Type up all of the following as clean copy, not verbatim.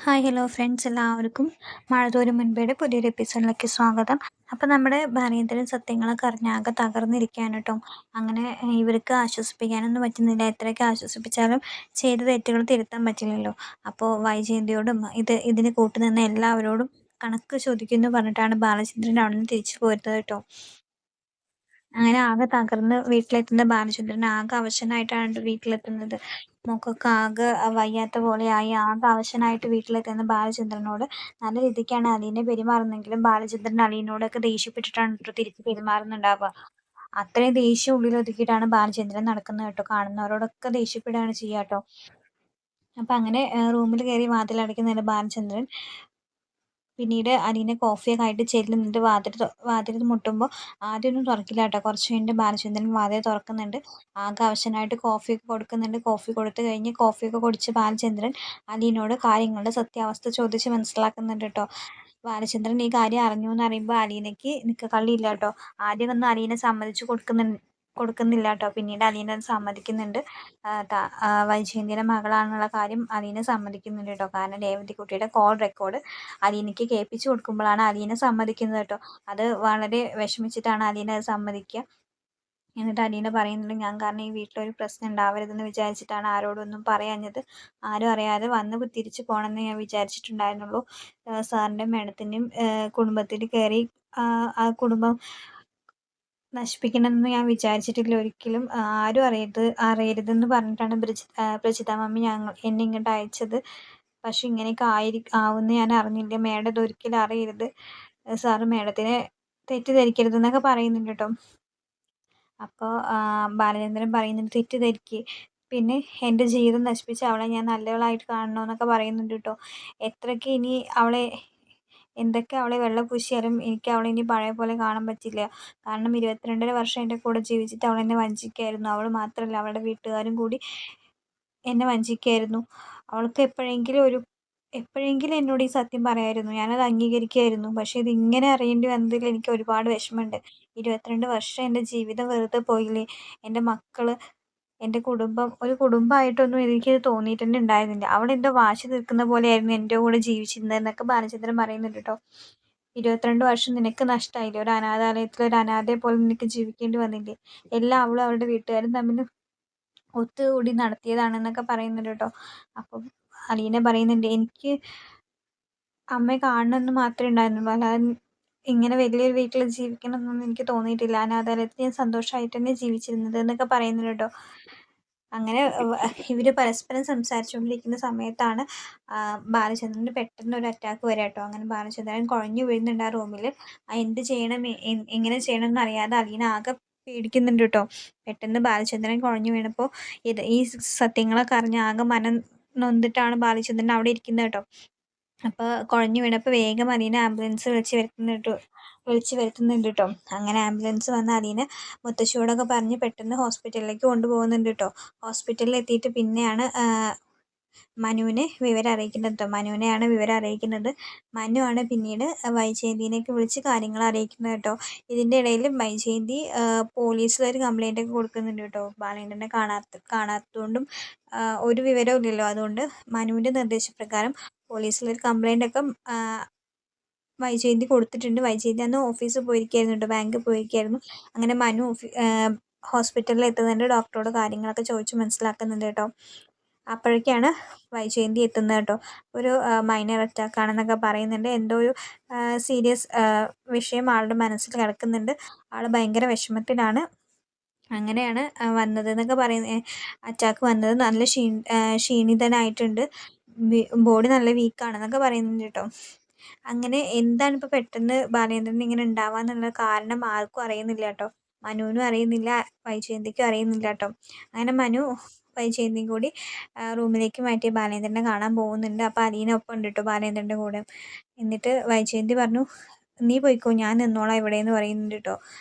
Hi hello friends എല്ലാവർക്കും മഴതോരും മുൻപേടെ പുതിയൊരു എപ്പിസോഡിലേക്ക് സ്വാഗതം. അപ്പോൾ നമ്മുടെ ഭാര്യേതര സത്യങ്ങളൊക്കെ അറിഞ്ഞ് ആകെ തകർന്നിരിക്കുകയാണ് കേട്ടോ. അങ്ങനെ ഇവർക്ക് ആശ്വസിപ്പിക്കാനൊന്നും പറ്റുന്നില്ല. എത്രയൊക്കെ ആശ്വസിപ്പിച്ചാലും ചെയ്ത തെറ്റുകൾ തിരുത്താൻ പറ്റില്ലല്ലോ. അപ്പോൾ വൈജയന്തിയോടും ഇതിന് കൂട്ടുനിന്ന എല്ലാവരോടും കണക്ക് ചോദിക്കുന്നു പറഞ്ഞിട്ടാണ് ബാലചന്ദ്രൻ അവിടെ നിന്ന് തിരിച്ചു പോരുന്നത് കേട്ടോ. അങ്ങനെ ആകെ തകർന്ന് വീട്ടിലെത്തുന്ന ബാലചന്ദ്രൻ ആകെ അവശനായിട്ടാണ് വീട്ടിലെത്തുന്നത്. മുഖമൊക്കെ ആകെ വയ്യാത്ത പോലെയായി ആകെ അവശനായിട്ട് വീട്ടിലെത്തുന്ന ബാലചന്ദ്രനോട് നല്ല രീതിക്കാണ് അലീന പെരുമാറുന്നെങ്കിലും ബാലചന്ദ്രൻ അലീനയോടൊക്കെ ദേഷ്യപ്പെട്ടിട്ടാണ് ട്ടോ തിരിച്ച് പെരുമാറുന്നുണ്ടാവുക. അത്രയും ദേഷ്യം ഉള്ളിലൊതുക്കിയിട്ടാണ് ബാലചന്ദ്രൻ നടക്കുന്നത് കേട്ടോ. കാണുന്നവരോടൊക്കെ ദേഷ്യപ്പെടുകയാണ് ചെയ്യുക കേട്ടോ. അപ്പം അങ്ങനെ റൂമിൽ കയറി വാതിലടയ്ക്കുന്നുണ്ട് ബാലചന്ദ്രൻ. പിന്നീട് അലീന കോഫിയൊക്കെ ആയിട്ട് ചെല്ലുന്നുണ്ട്. വാതിൽ മുട്ടുമ്പോൾ ആദ്യമൊന്നും തുറക്കില്ല കേട്ടോ. കുറച്ച് കഴിഞ്ഞിട്ട് ബാലചന്ദ്രൻ വാതിൽ തുറക്കുന്നുണ്ട്. ആകെ അവശനായിട്ട് കോഫിയൊക്കെ കൊടുക്കുന്നുണ്ട്. കോഫി കൊടുത്തു കഴിഞ്ഞ് കോഫിയൊക്കെ കുടിച്ച് ബാലചന്ദ്രൻ അലീനയോട് കാര്യങ്ങളുടെ സത്യാവസ്ഥ ചോദിച്ച് മനസ്സിലാക്കുന്നുണ്ട് കേട്ടോ. ബാലചന്ദ്രൻ ഈ കാര്യം അറിഞ്ഞു എന്ന് അറിയുമ്പോൾ അലീനയ്ക്ക് നിൽക്കക്കള്ളിയില്ല കേട്ടോ. ആദ്യമൊന്നും അലീന സമ്മതിച്ചു കൊടുക്കുന്നില്ല കേട്ടോ. പിന്നീട് അലീന അത് സമ്മതിക്കുന്നുണ്ട്. വൈജയന്തിയുടെ മകളാണെന്നുള്ള കാര്യം അലീന സമ്മതിക്കുന്നുണ്ട് കേട്ടോ. കാരണം രേവതിക്കുട്ടിയുടെ കോൾ റെക്കോർഡ് അലീനയ്ക്ക് കേൾപ്പിച്ചു കൊടുക്കുമ്പോഴാണ് അലീന സമ്മതിക്കുന്നത് കേട്ടോ. അത് വളരെ വിഷമിച്ചിട്ടാണ് അലീന അത് സമ്മതിക്കുക. എന്നിട്ട് അലീന പറയുന്നുണ്ട്, ഞാൻ കാരണം ഈ വീട്ടിലൊരു പ്രശ്നം ഉണ്ടാവരുതെന്ന് വിചാരിച്ചിട്ടാണ് ആരോടും ഒന്നും പറയാഞ്ഞത്. ആരും അറിയാതെ വന്ന് തിരിച്ചു പോകണമെന്ന് ഞാൻ വിചാരിച്ചിട്ടുണ്ടായിരുന്നുള്ളൂ. സാറിൻ്റെയും മാഡത്തിൻ്റെയും കുടുംബത്തിൽ കയറി ആ കുടുംബം നശിപ്പിക്കണമെന്ന് ഞാൻ വിചാരിച്ചിട്ടില്ല ഒരിക്കലും. ആരും അറിയരുതെന്ന് പറഞ്ഞിട്ടാണ് പ്രജിത മമ്മി എന്നെ ഇങ്ങോട്ട് അയച്ചത്. പക്ഷെ ഇങ്ങനെയൊക്കെ ആവുമെന്ന് ഞാൻ അറിഞ്ഞില്ല. മാഡം ഇതൊരിക്കലും അറിയരുത്. സാറ് മാഡത്തിനെ തെറ്റിദ്ധരിക്കരുതെന്നൊക്കെ പറയുന്നുണ്ട് കേട്ടോ. അപ്പോൾ ബാലചന്ദ്രൻ പറയുന്നുണ്ട്, തെറ്റിദ്ധരിക്ക് പിന്നെ എൻ്റെ ജീവിതം നശിപ്പിച്ച് അവളെ ഞാൻ നല്ലവളായിട്ട് കാണണമെന്നൊക്കെ പറയുന്നുണ്ട് കേട്ടോ. എത്രയൊക്കെ ഇനി അവളെ എന്തൊക്കെ അവളെ വെള്ളപൂശിയാലും എനിക്ക് അവളെ ഇനി പഴയ പോലെ കാണാൻ പറ്റില്ല. കാരണം 22.5 വർഷം എൻ്റെ കൂടെ ജീവിച്ചിട്ട് അവൾ എന്നെ വഞ്ചിക്കുകയായിരുന്നു. അവൾ മാത്രമല്ല അവളുടെ വീട്ടുകാരും കൂടി എന്നെ വഞ്ചിക്കുകയായിരുന്നു. അവൾക്ക് എപ്പോഴെങ്കിലും എന്നോട് ഈ സത്യം പറയാമായിരുന്നു. ഞാനത് അംഗീകരിക്കുമായിരുന്നു. പക്ഷേ ഇതിങ്ങനെ അറിയേണ്ടി വന്നതിൽ എനിക്ക് ഒരുപാട് വിഷമമുണ്ട്. 22 വർഷം എൻ്റെ ജീവിതം വെറുതെ പോയില്ലേ. എൻ്റെ മക്കൾ, എൻ്റെ കുടുംബം, ഒരു കുടുംബമായിട്ടൊന്നും എനിക്കിത് തോന്നിയിട്ട് തന്നെ ഉണ്ടായിരുന്നില്ല. അവളെന്തോ വാശി തീർക്കുന്ന പോലെയായിരുന്നു എൻ്റെ കൂടെ ജീവിച്ചിരുന്നത് എന്നൊക്കെ ബാലചന്ദ്രൻ പറയുന്നുണ്ട് കേട്ടോ. 22 വർഷം നിനക്ക് നഷ്ടമായില്ലേ. ഒരു അനാഥാലയത്തിൽ ഒരു അനാഥയെ പോലെ നിനക്ക് ജീവിക്കേണ്ടി വന്നില്ലേ. എല്ലാം അവളും അവളുടെ വീട്ടുകാരും തമ്മിൽ ഒത്തുകൂടി നടത്തിയതാണെന്നൊക്കെ പറയുന്നുണ്ട് കേട്ടോ. അപ്പം അലീന പറയുന്നുണ്ട്, എനിക്ക് അമ്മയെ കാണണമെന്ന് മാത്രമേ ഉണ്ടായിരുന്നുള്ളൂ. അല്ലാതെ ഇങ്ങനെ വലിയൊരു വീട്ടിൽ ജീവിക്കണമെന്നൊന്നും എനിക്ക് തോന്നിയിട്ടില്ല. അനാഥാലയത്തിൽ ഞാൻ സന്തോഷമായിട്ട് തന്നെ ജീവിച്ചിരുന്നത് എന്നൊക്കെ പറയുന്നുണ്ട് കേട്ടോ. അങ്ങനെ ഇവർ പരസ്പരം സംസാരിച്ചുകൊണ്ടിരിക്കുന്ന സമയത്താണ് ബാലചന്ദ്രന് പെട്ടെന്ന് ഒരു അറ്റാക്ക് വരിക കേട്ടോ. അങ്ങനെ ബാലചന്ദ്രൻ കുഴഞ്ഞു വീഴുന്നുണ്ട് ആ റൂമിൽ. എന്ത് ചെയ്യണം എങ്ങനെ ചെയ്യണം എന്നറിയാതെ അലീന ആകെ പേടിക്കുന്നുണ്ട് കേട്ടോ. പെട്ടെന്ന് ബാലചന്ദ്രൻ കുഴഞ്ഞു വീണപ്പോൾ ഈ സത്യങ്ങളൊക്കെ അറിഞ്ഞ് ആകെ മനം നൊന്തിട്ടാണ് ബാലചന്ദ്രൻ അവിടെ ഇരിക്കുന്നത് കേട്ടോ. അപ്പോൾ കുഴഞ്ഞു വീണപ്പോൾ വേഗം അലീന ആംബുലൻസ് വിളിച്ച് വരുത്തുന്നുണ്ട് കേട്ടോ. അങ്ങനെ ആംബുലൻസ് വന്ന് അലീന മുത്തശ്ശിയോടൊക്കെ പറഞ്ഞ് പെട്ടെന്ന് ഹോസ്പിറ്റലിലേക്ക് കൊണ്ടുപോകുന്നുണ്ട് കേട്ടോ. ഹോസ്പിറ്റലിൽ എത്തിയിട്ട് പിന്നെയാണ് മനുവിനെ വിവരം അറിയിക്കുന്നത് കേട്ടോ. മനുവിനെയാണ് വിവരം അറിയിക്കുന്നത്. മനു ആണ് പിന്നീട് വൈജയന്തിനെയൊക്കെ വിളിച്ച് കാര്യങ്ങൾ അറിയിക്കുന്നത് കേട്ടോ. ഇതിൻ്റെ ഇടയിൽ വൈജയന്തി പോലീസിലൊരു കംപ്ലൈൻ്റ് ഒക്കെ കൊടുക്കുന്നുണ്ട് കേട്ടോ. ബാലേന്ദ്രനെ കാണാത്തതുകൊണ്ടും ഒരു വിവരവും ഇല്ലല്ലോ. അതുകൊണ്ട് മനുവിൻ്റെ നിർദ്ദേശപ്രകാരം പോലീസിലൊരു കംപ്ലൈൻ്റ് ഒക്കെ വൈജയന്തി കൊടുത്തിട്ടുണ്ട്. വൈജയന്തി അന്ന് ഓഫീസിൽ പോയിരിക്കുകയായിരുന്നു കേട്ടോ, ബാങ്കിൽ പോയിരിക്കുകയായിരുന്നു. അങ്ങനെ മനു ഹോസ്പിറ്റലിൽ എത്തുന്നുണ്ട്. ഡോക്ടറോട് കാര്യങ്ങളൊക്കെ ചോദിച്ച് മനസ്സിലാക്കുന്നുണ്ട് കേട്ടോ. അപ്പോഴേക്കാണ് വൈജയന്തി എത്തുന്നത് കേട്ടോ. ഒരു മൈനർ അറ്റാക്ക് ആണെന്നൊക്കെ പറയുന്നുണ്ട്. എന്തോ ഒരു സീരിയസ് വിഷയം ആളുടെ മനസ്സിൽ കിടക്കുന്നുണ്ട്. ആൾ ഭയങ്കര വിഷമത്തിലാണ്. അങ്ങനെയാണ് വന്നതെന്നൊക്കെ പറയുന്നത്. അറ്റാക്ക് വന്നത് നല്ല ക്ഷീണിതനായിട്ടുണ്ട്. ബോഡി നല്ല വീക്കാണെന്നൊക്കെ പറയുന്നുണ്ട് കേട്ടോ. അങ്ങനെ എന്താണ് ഇപ്പോൾ പെട്ടെന്ന് ബാലേന്ദ്രന് ഇങ്ങനെ ഉണ്ടാവാന്നുള്ള കാരണം ആർക്കും അറിയുന്നില്ല കേട്ടോ. മനുവിനും അറിയുന്നില്ല, വൈജയന്തിക്കും അറിയുന്നില്ല കേട്ടോ. അങ്ങനെ മനു വൈജയന്തിയും കൂടി റൂമിലേക്ക് മാറ്റി ബാലേന്ദ്രനെ കാണാൻ പോകുന്നുണ്ട്. അപ്പോൾ അലീന ഒപ്പം ഉണ്ട് കേട്ടോ ബാലേന്ദ്രൻ്റെ കൂടെ. എന്നിട്ട് വൈജയന്തി പറഞ്ഞു, നീ പോയിക്കോ, ഞാൻ നിന്നോളാം ഇവിടെ എന്ന് പറയുന്നുണ്ട് കേട്ടോ.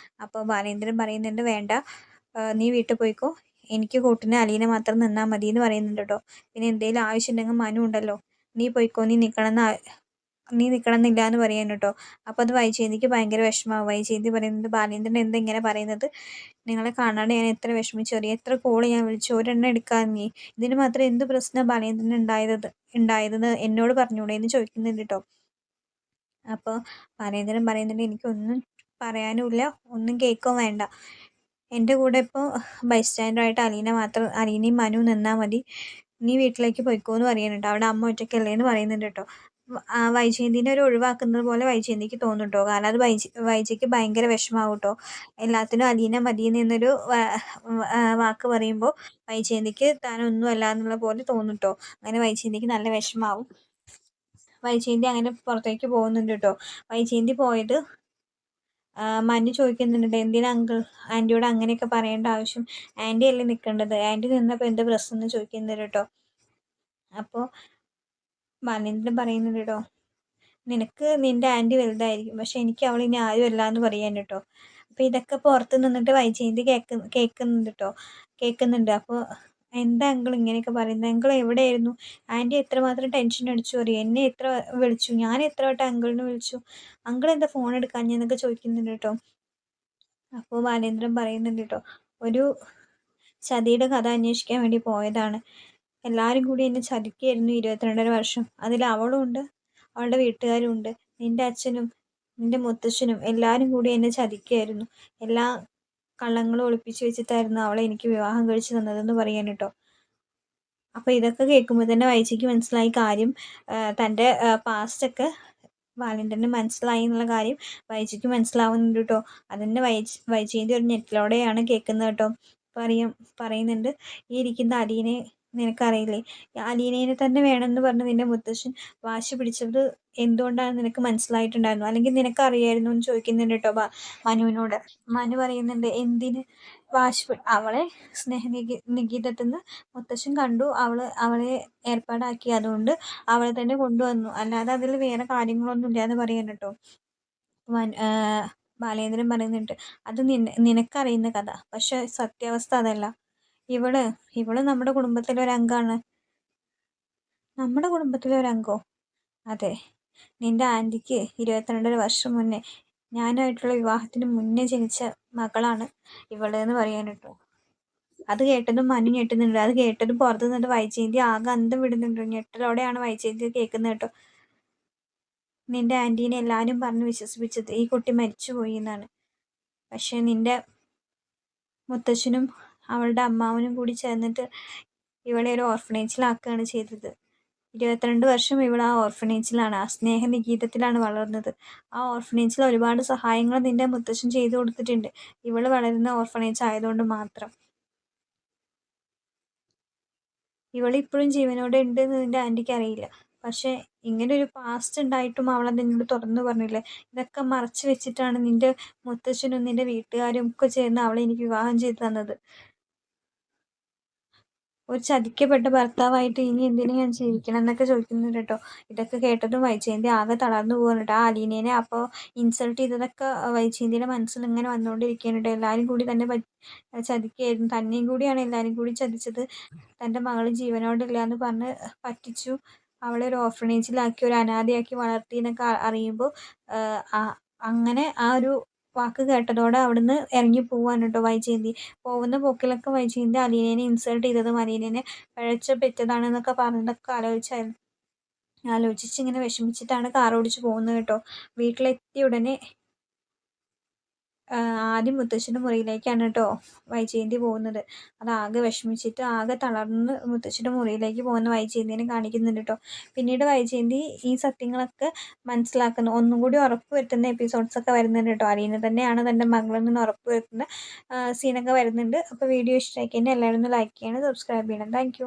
അപ്പോൾ ബാലേന്ദ്രൻ പറയുന്നുണ്ട്, വേണ്ട, നീ വീട്ടിൽ പോയിക്കോ, എനിക്ക് കൂട്ടിന് അലീന മാത്രം നിന്നാൽ മതി എന്ന് പറയുന്നുണ്ട് കേട്ടോ. പിന്നെ എന്തെങ്കിലും ആവശ്യമുണ്ടെങ്കിൽ മനു ഉണ്ടല്ലോ, നീ പോയിക്കോ, നീ നിൽക്കണമെന്ന് നീ നിൽക്കണമെന്നില്ല എന്ന് പറയാൻ കേട്ടോ. അപ്പോൾ അത് വൈജയന്തിക്ക് ഭയങ്കര വിഷമമാവും. വൈജയന്തി പറയുന്നത് ബാലേന്ദ്രൻ എന്താ ഇങ്ങനെ പറയുന്നത്, നിങ്ങളെ കാണാണ്ട് ഞാൻ എത്ര വിഷമിച്ചു അറിയാം, എത്ര കോള് ഞാൻ വിളിച്ചു, ഒരെണ്ണം എടുക്കാൻ നീ, ഇതിന് മാത്രം എന്ത് പ്രശ്നം ബാലേന്ദ്രന് ഉണ്ടായതെന്ന് എന്നോട് പറഞ്ഞൂടെ എന്ന് ചോദിക്കുന്നുണ്ട് കേട്ടോ. അപ്പോൾ ബാലേന്ദ്രൻ പറയുന്നുണ്ട് എനിക്കൊന്നും പറയാനുമില്ല, ഒന്നും കേൾക്കുകയും വേണ്ട, എൻ്റെ കൂടെ ഇപ്പോൾ ബൈസ്റ്റാൻഡറായിട്ട് അലീനയും മനു നിന്നാൽ മതി, നീ വീട്ടിലേക്ക് പോയിക്കോ എന്ന് പറയുന്നുണ്ട്. അവിടെ അമ്മ ഒറ്റയ്ക്കല്ലേ എന്ന് പറയുന്നുണ്ട് കേട്ടോ. വൈജയന്തിനെ ഒരു ഒഴിവാക്കുന്നത് പോലെ വൈജയന്തിക്ക് തോന്നും കേട്ടോ. കാരണം അത് വൈജയ്ക്ക് ഭയങ്കര വിഷമാവും കേട്ടോ. എല്ലാത്തിനും അലീന മതിയെന്ന് എന്നൊരു വാക്ക് പറയുമ്പോൾ വൈജയന്തിക്ക് താനൊന്നും അല്ല എന്നുള്ള പോലെ തോന്നും കേട്ടോ. അങ്ങനെ വൈജയന്തിക്ക് നല്ല വിഷമാവും. വൈജയന്തി അങ്ങനെ പുറത്തേക്ക് പോകുന്നുണ്ട് കേട്ടോ. വൈജയന്തി പോയത് മനു ചോദിക്കുന്നുണ്ട്, എന്തിനാ അങ്കിൾ ആൻറ്റിയോട് അങ്ങനെയൊക്കെ പറയേണ്ട ആവശ്യം, ആൻറ്റി അല്ലേ നിൽക്കേണ്ടത്, ആൻറ്റി നിന്നപ്പോൾ എന്ത് പ്രശ്നം എന്ന് ചോദിക്കുന്നുണ്ട് കേട്ടോ. അപ്പോൾ ബാലേന്ദ്രൻ പറയുന്നുണ്ട് കേട്ടോ, നിനക്ക് നിൻ്റെ ആൻറ്റി വലുതായിരിക്കും, പക്ഷെ എനിക്ക് അവൾ ഇനി ആരും അല്ല എന്ന് പറയാൻ കേട്ടോ. അപ്പോൾ ഇതൊക്കെ പുറത്ത് നിന്നിട്ട് വൈജയന്തി കേൾക്കുന്നുണ്ട്. അപ്പോൾ എന്താ അങ്കിൾ ഇങ്ങനെയൊക്കെ പറയുന്നത്, അങ്കിൾ എവിടെയായിരുന്നു, ആൻറ്റി എത്രമാത്രം ടെൻഷൻ അടിച്ചു അറിയാം, എന്നെ എത്ര വിളിച്ചു, ഞാൻ എത്ര വട്ടം അങ്കിളിനെ വിളിച്ചു, അങ്കിൾ എന്താ ഫോൺ എടുക്കാഞ്ഞെന്നൊക്കെ ചോദിക്കുന്നുണ്ട് കേട്ടോ. അപ്പോൾ ബാലേന്ദ്രൻ പറയുന്നുണ്ട് കേട്ടോ, ഒരു ചതിയുടെ കഥ അന്വേഷിക്കാൻ വേണ്ടി പോയതാണ്, എല്ലാവരും കൂടി എന്നെ ചതിക്കുകയായിരുന്നു 22.5 വർഷം, അതിൽ അവളും ഉണ്ട്, അവളുടെ വീട്ടുകാരും ഉണ്ട്, നിൻ്റെ അച്ഛനും നിൻ്റെ മുത്തശ്ശനും എല്ലാവരും കൂടി എന്നെ ചതിക്കുകയായിരുന്നു, എല്ലാ കള്ളങ്ങളും ഒളിപ്പിച്ച് വെച്ചിട്ടായിരുന്നു അവളെ എനിക്ക് വിവാഹം കഴിച്ച് തന്നതെന്ന് പറയാൻ കേട്ടോ. അപ്പോൾ ഇതൊക്കെ കേൾക്കുമ്പോൾ തന്നെ വൈജയ്ക്ക് മനസ്സിലായി കാര്യം, തൻ്റെ പാസ്റ്റൊക്കെ ബാലേന്ദ്രന് മനസ്സിലായി എന്നുള്ള കാര്യം വൈജയ്ക്ക് മനസ്സിലാവുന്നുണ്ട് കേട്ടോ. അതിൻ്റെ വൈജയന്തി ഒരു നെറ്റിലൂടെയാണ് കേൾക്കുന്നത് കേട്ടോ. പറയുന്നുണ്ട്, ഈ ഇരിക്കുന്ന അലീനെ നിനക്കറിയില്ലേ, അലീനേനെ തന്നെ വേണമെന്ന് പറഞ്ഞ് നിൻ്റെ മുത്തശ്ശൻ വാശി പിടിച്ചത് എന്തുകൊണ്ടാണെന്ന് നിനക്ക് മനസ്സിലായിട്ടുണ്ടായിരുന്നു, അല്ലെങ്കിൽ നിനക്കറിയായിരുന്നു എന്ന് ചോദിക്കുന്നുണ്ട് കേട്ടോ മനുവിനോട്. മനു പറയുന്നുണ്ട്, എന്തിന് അവളെ നികിതത്തിൽ നിന്ന് മുത്തശ്ശൻ കണ്ടു, അവളെ ഏർപ്പാടാക്കി, അതുകൊണ്ട് അവളെ തന്നെ കൊണ്ടുവന്നു, അല്ലാതെ അതിൽ വേറെ കാര്യങ്ങളൊന്നും ഇല്ല എന്ന് പറയാൻ കേട്ടോ. ബാലേന്ദ്രൻ പറയുന്നുണ്ട്, അത് നിനക്കറിയുന്ന കഥ, പക്ഷെ സത്യാവസ്ഥ അതല്ല, ഇവള് നമ്മുടെ കുടുംബത്തിലെ ഒരു അംഗമാണ്. നമ്മുടെ കുടുംബത്തിലെ ഒരു അംഗോ? അതെ, നിൻ്റെ ആൻറ്റിക്ക് 22 വർഷം മുന്നേ, ഞാനായിട്ടുള്ള വിവാഹത്തിന് മുന്നേ ജനിച്ച മകളാണ് ഇവള് എന്ന് പറയാൻ കേട്ടോ. അത് കേട്ടതും മനു ഞെട്ടുന്നുണ്ട്. അത് കേട്ടതും പുറത്തു നിന്നിട്ട് വൈജയന്തി ആകെ അന്തം വിടുന്നുണ്ട്. ഞെട്ടലോടെയാണ് വൈജയന്തി കേൾക്കുന്നത് കേട്ടോ. നിൻ്റെ ആൻറ്റീനെ എല്ലാവരും പറഞ്ഞ് വിശ്വസിപ്പിച്ചത് ഈ കുട്ടി മരിച്ചുപോയി എന്നാണ്, പക്ഷേ നിൻ്റെ മുത്തശ്ശനും അവളുടെ അമ്മാവനും കൂടി ചേർന്നിട്ട് ഇവളെ ഒരു ഓർഫനേജിലാക്കുകയാണ് ചെയ്തത്. 22 വർഷം ഇവൾ ആ ഓർഫനേജിലാണ്, ആ സ്നേഹനികേതത്തിലാണ് വളർന്നത്. ആ ഓർഫനേജിൽ ഒരുപാട് സഹായങ്ങൾ നിൻ്റെ മുത്തശ്ശൻ ചെയ്തു കൊടുത്തിട്ടുണ്ട്, ഇവൾ വളരുന്ന ഓർഫനേജ് ആയതുകൊണ്ട് മാത്രം. ഇവളിപ്പോഴും ജീവനോടെ ഉണ്ട് എന്ന് നിൻ്റെ ആൻറ്റിക്ക് അറിയില്ല, പക്ഷേ ഇങ്ങനൊരു പാസ്റ്റ് ഉണ്ടായിട്ടും അവളത് നിന്നോട് തുറന്നു പറഞ്ഞില്ലേ. ഇതൊക്കെ മറച്ചു വെച്ചിട്ടാണ് നിൻ്റെ മുത്തശ്ശനും നിൻ്റെ വീട്ടുകാരും ഒക്കെ ചേർന്ന് അവളെ എനിക്ക് വിവാഹം ചെയ്തു തന്നത്. ഒരു ചതിക്കപ്പെട്ട ഭർത്താവായിട്ട് ഇനി എന്തിനു ഞാൻ ജീവിക്കണം എന്നൊക്കെ ചോദിക്കുന്നുണ്ട് കേട്ടോ. ഇതൊക്കെ കേട്ടതും വൈജയന്തി ആകെ തളർന്നു പോകുന്നുണ്ട്. ആ അലീനേനെ അപ്പോൾ ഇൻസൾട്ട് ചെയ്തതൊക്കെ വൈജയന്തിയുടെ മനസ്സിൽ ഇങ്ങനെ വന്നുകൊണ്ടിരിക്കുന്നുണ്ട്. എല്ലാവരും കൂടി തന്നെ ചതിക്കുകയായിരുന്നു, തന്നെയും കൂടിയാണ് എല്ലാവരും കൂടി ചതിച്ചത്. തൻ്റെ മകൾ ജീവനോടില്ല എന്ന് പറഞ്ഞ് പറ്റിച്ചു, അവളെ ഒരു ഓർഫനേജിലാക്കി, ഒരു അനാഥയാക്കി വളർത്തി എന്നൊക്കെ അറിയുമ്പോൾ അങ്ങനെ ആ ഒരു വാക്ക് കേട്ടതോടെ അവിടുന്ന് ഇറങ്ങി പോവാണ് കേട്ടോ വൈജയന്തി. പോകുന്ന പോക്കിലൊക്കെ വൈജയന്തി അലീനേനെ ഇൻസൾട്ട് ചെയ്തതും അലീനേനെ പിഴച്ച പെറ്റതാണെന്നൊക്കെ പറഞ്ഞതൊക്കെ ആലോചിച്ച് ഇങ്ങനെ വിഷമിച്ചിട്ടാണ് കാർ ഓടിച്ച് പോകുന്നത് കേട്ടോ. വീട്ടിലെത്തിയ ഉടനെ ആദ്യം മുത്തശ്ശൻ്റെ മുറിയിലേക്കാണ് കേട്ടോ വൈജയന്തി പോകുന്നത്. അതാകെ വിഷമിച്ചിട്ട് ആകെ തളർന്ന് മുത്തശ്ശൻ്റെ മുറിയിലേക്ക് പോകുന്ന വൈജയന്തിനെ കാണിക്കുന്നുണ്ട് കേട്ടോ. പിന്നീട് വൈജയന്തി ഈ സത്യങ്ങളൊക്കെ മനസ്സിലാക്കുന്നു, ഒന്നും കൂടി ഉറപ്പ് വരുത്തുന്ന എപ്പിസോഡ്സൊക്കെ വരുന്നുണ്ട് കേട്ടോ. അലീന തന്നെയാണ് തൻ്റെ മകളിൽ നിന്ന് ഉറപ്പ് വരുത്തുന്ന സീനൊക്കെ വരുന്നുണ്ട്. അപ്പോൾ വീഡിയോ ഇഷ്ടമാക്കി തന്നെ എല്ലാവരും ഒന്ന് ലൈക്ക് ചെയ്യണം, സബ്സ്ക്രൈബ് ചെയ്യണം. താങ്ക്